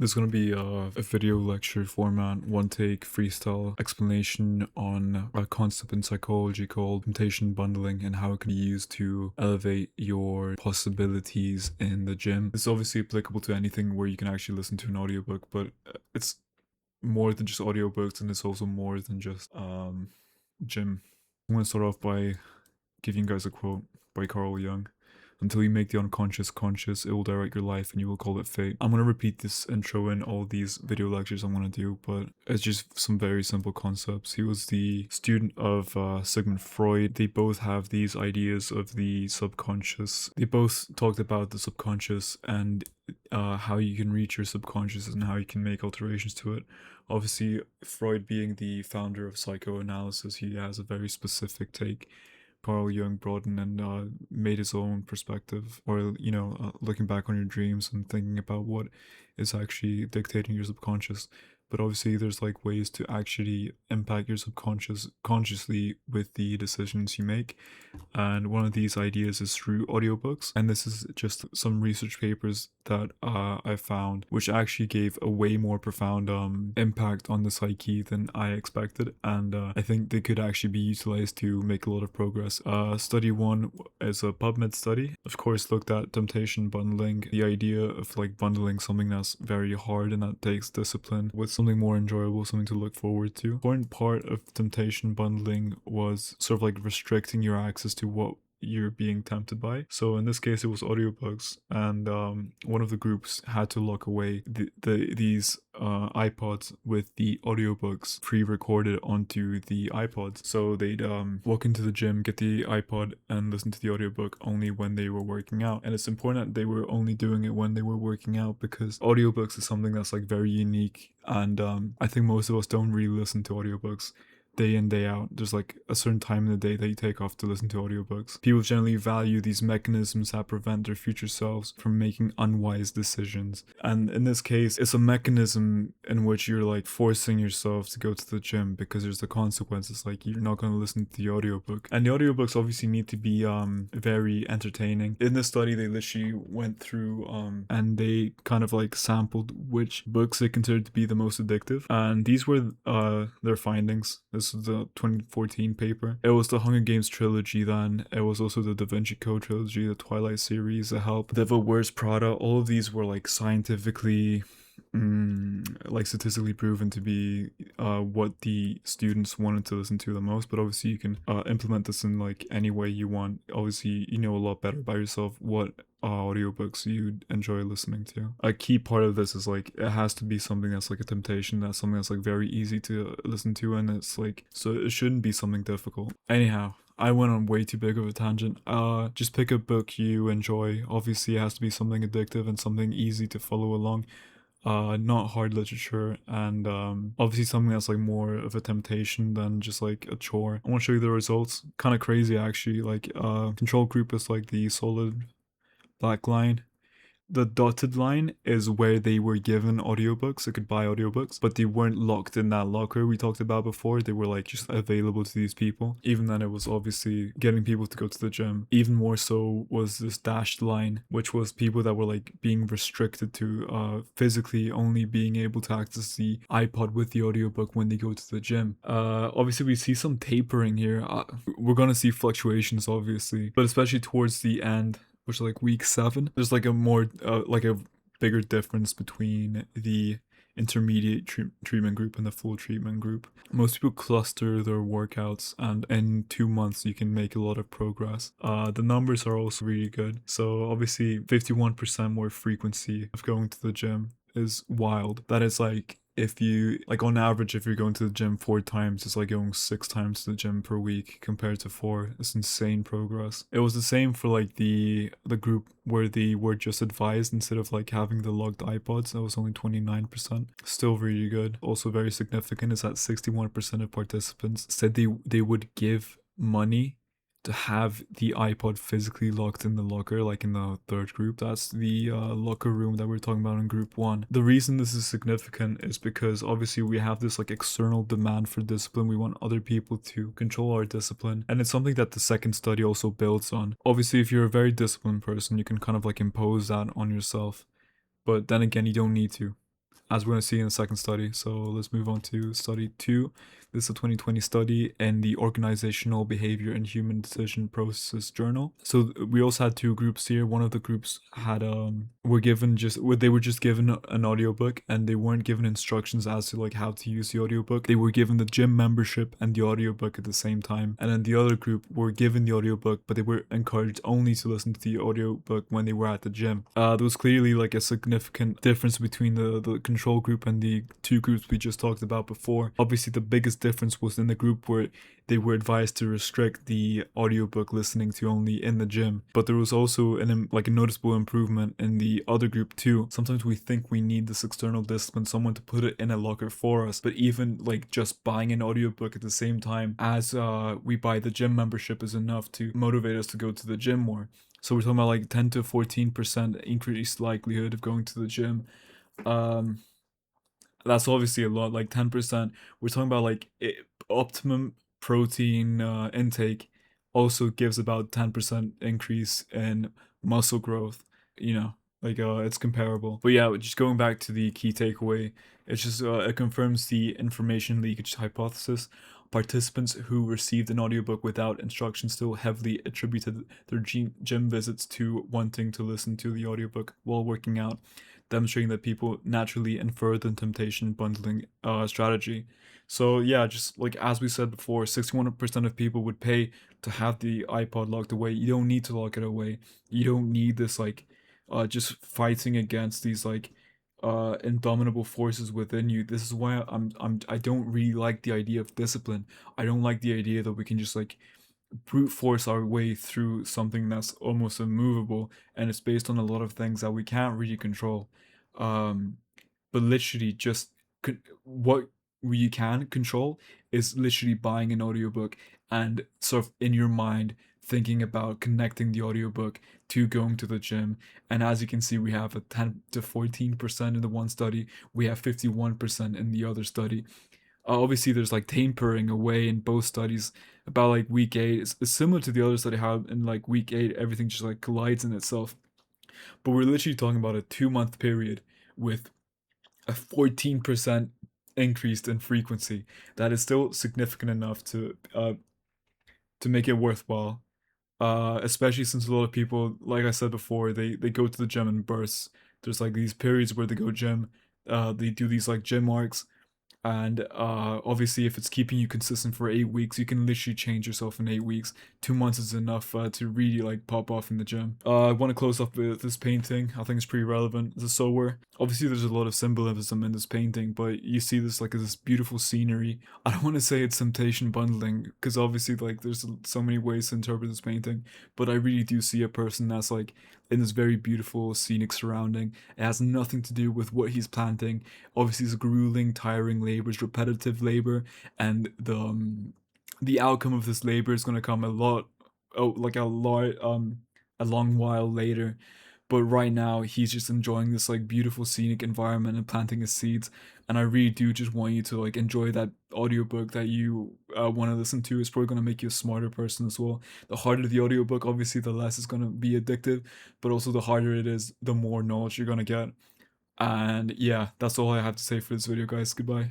There's going to be a video lecture format, one take freestyle explanation on a concept in psychology called temptation bundling and how it can be used to elevate your possibilities in the gym. It's obviously applicable to anything where you can actually listen to an audiobook, but it's more than just audiobooks and it's also more than just gym. I'm going to start off by giving you guys a quote by Carl Jung. Until you make the unconscious conscious, it will direct your life and you will call it fate. I'm going to repeat this intro in all these video lectures I'm going to do, but it's just some very simple concepts. He was the student of Sigmund Freud. They both have these ideas of the subconscious. They both talked about the subconscious and how you can reach your subconscious and how you can make alterations to it. Obviously, Freud being the founder of psychoanalysis, he has a very specific take. Carl Jung broadened and made his own perspective, or looking back on your dreams and thinking about what is actually dictating your subconscious. But obviously, there's like ways to actually impact your subconscious consciously with the decisions you make. And one of these ideas is through audiobooks. And this is just some research papers that I found, which actually gave a way more profound impact on the psyche than I expected. And I think they could actually be utilized to make a lot of progress. Study one is a PubMed study. Of course, looked at temptation bundling, the idea of like bundling something that's very hard and that takes discipline with something more enjoyable, something to look forward to. Important part of temptation bundling was sort of like restricting your access to what you're being tempted by. So in this case, it was audiobooks, and one of the groups had to lock away these iPods with the audiobooks pre-recorded onto the iPods. So they'd walk into the gym, get the iPod, and listen to the audiobook only when they were working out. And it's important that they were only doing it when they were working out, because audiobooks is something that's like very unique, and I think most of us don't really listen to audiobooks day in, day out. There's like a certain time in the day that you take off to listen to audiobooks. People generally value these mechanisms that prevent their future selves from making unwise decisions. And in this case, it's a mechanism in which you're like forcing yourself to go to the gym because there's the consequences. Like, you're not going to listen to the audiobook. And the audiobooks obviously need to be very entertaining. In this study, they literally went through and they kind of like sampled which books they considered to be the most addictive. And these were their findings. This is the 2014 paper. It was the Hunger Games trilogy then. It was also the Da Vinci Code trilogy, the Twilight series, The Help, Devil Wears Prada. All of these were like scientifically like statistically proven to be what the students wanted to listen to the most. But obviously you can implement this in like any way you want. Obviously you know a lot better by yourself what audiobooks you'd enjoy listening to. A key part of this is like it has to be something that's like a temptation, that's something that's like very easy to listen to, and it's like, so it shouldn't be something difficult. Anyhow, I went on way too big of a tangent. Just pick a book you enjoy. Obviously it has to be something addictive and something easy to follow along. Not hard literature, and obviously something that's like more of a temptation than just like a chore. I want to show you the results. Kind of crazy actually. Like control group is like the solid black line. The dotted line is where they were given audiobooks. They could buy audiobooks, but they weren't locked in that locker we talked about before. They were like just available to these people. Even then, it was obviously getting people to go to the gym. Even more so was this dashed line, which was people that were like being restricted to physically only being able to access the iPod with the audiobook when they go to the gym. Obviously we see some tapering here. We're gonna see fluctuations obviously, but especially towards the end, which is like week 7, there's like a more like a bigger difference between the intermediate treatment group and the full treatment group. Most people cluster their workouts, and in 2 months you can make a lot of progress. The numbers are also really good. So obviously 51% more frequency of going to the gym is wild. That is like, if you like on average, if you're going to the gym 4 times, it's like going 6 times to the gym per week compared to 4. It's insane progress. It was the same for like the group where they were just advised instead of like having the logged iPods. That was only 29%. Still really good. Also very significant is that 61% of participants said they would give money to have the iPod physically locked in the locker, like in the third group. That's the locker room that we're talking about in group 1. The reason this is significant is because obviously we have this like external demand for discipline. We want other people to control our discipline, and it's something that the second study also builds on. Obviously, if you're a very disciplined person, you can kind of like impose that on yourself, but then again, you don't need to. as we're going to see in the second study. So let's move on to study 2. This is a 2020 study in the Organizational Behavior and Human Decision Process Journal. So we also had 2 groups here. One of the groups had they were just given an audiobook, and they weren't given instructions as to like how to use the audiobook. They were given the gym membership and the audiobook at the same time. And then the other group were given the audiobook, but they were encouraged only to listen to the audiobook when they were at the gym. There was clearly like a significant difference between the control group and the 2 groups we just talked about before. Obviously, the biggest difference was in the group where they were advised to restrict the audiobook listening to only in the gym. But there was also a noticeable improvement in the other group too. Sometimes we think we need this external discipline, someone to put it in a locker for us, but even like just buying an audiobook at the same time as we buy the gym membership is enough to motivate us to go to the gym more. So we're talking about like 10 to 14% increased likelihood of going to the gym. That's obviously a lot, like 10%. We're talking about like optimum protein intake also gives about 10% increase in muscle growth, you know, like it's comparable. But yeah, just going back to the key takeaway, it's just it confirms the information leakage hypothesis. Participants who received an audiobook without instruction still heavily attributed their gym visits to wanting to listen to the audiobook while working out, demonstrating that people naturally infer the temptation bundling strategy. So yeah, just like as we said before, 61% of people would pay to have the iPod locked away. You don't need to lock it away. You don't need this like just fighting against these like indomitable forces within you. This is why I don't really like the idea of discipline. I don't like the idea that we can just like brute force our way through something that's almost immovable, and it's based on a lot of things that we can't really control. Um, but literally just what you can control is literally buying an audiobook and sort of in your mind thinking about connecting the audiobook to going to the gym. And as you can see, we have a 10 to 14% in the one study, we have 51% in the other study. Obviously there's like tapering away in both studies about like week 8. It's similar to the other study, how in like week 8 everything just like collides in itself. But we're literally talking about a 2-month period with a 14% increase in frequency. That is still significant enough to make it worthwhile. Especially since a lot of people, like I said before, they go to the gym in bursts. There's like these periods where they go gym. They do these like gym arcs, and obviously if it's keeping you consistent for 8 weeks, you can literally change yourself in 8 weeks. 2 months is enough to really like pop off in the gym. I want to close off with this painting. I think it's pretty relevant. It's a sower. Obviously there's a lot of symbolism in this painting, but you see this like this beautiful scenery. I don't want to say it's temptation bundling, because obviously like there's so many ways to interpret this painting, but I really do see a person that's like in this very beautiful scenic surrounding. It has nothing to do with what he's planting. Obviously it's grueling, tiring labor, it's repetitive labor, and the outcome of this labor is going to come a long while later. But right now he's just enjoying this like beautiful scenic environment and planting his seeds. And I really do just want you to like enjoy that audiobook that you want to listen to. It's probably going to make you a smarter person as well. The harder the audiobook, obviously the less it's going to be addictive, but also the harder it is, the more knowledge you're going to get. And yeah, that's all I have to say for this video, guys. Goodbye.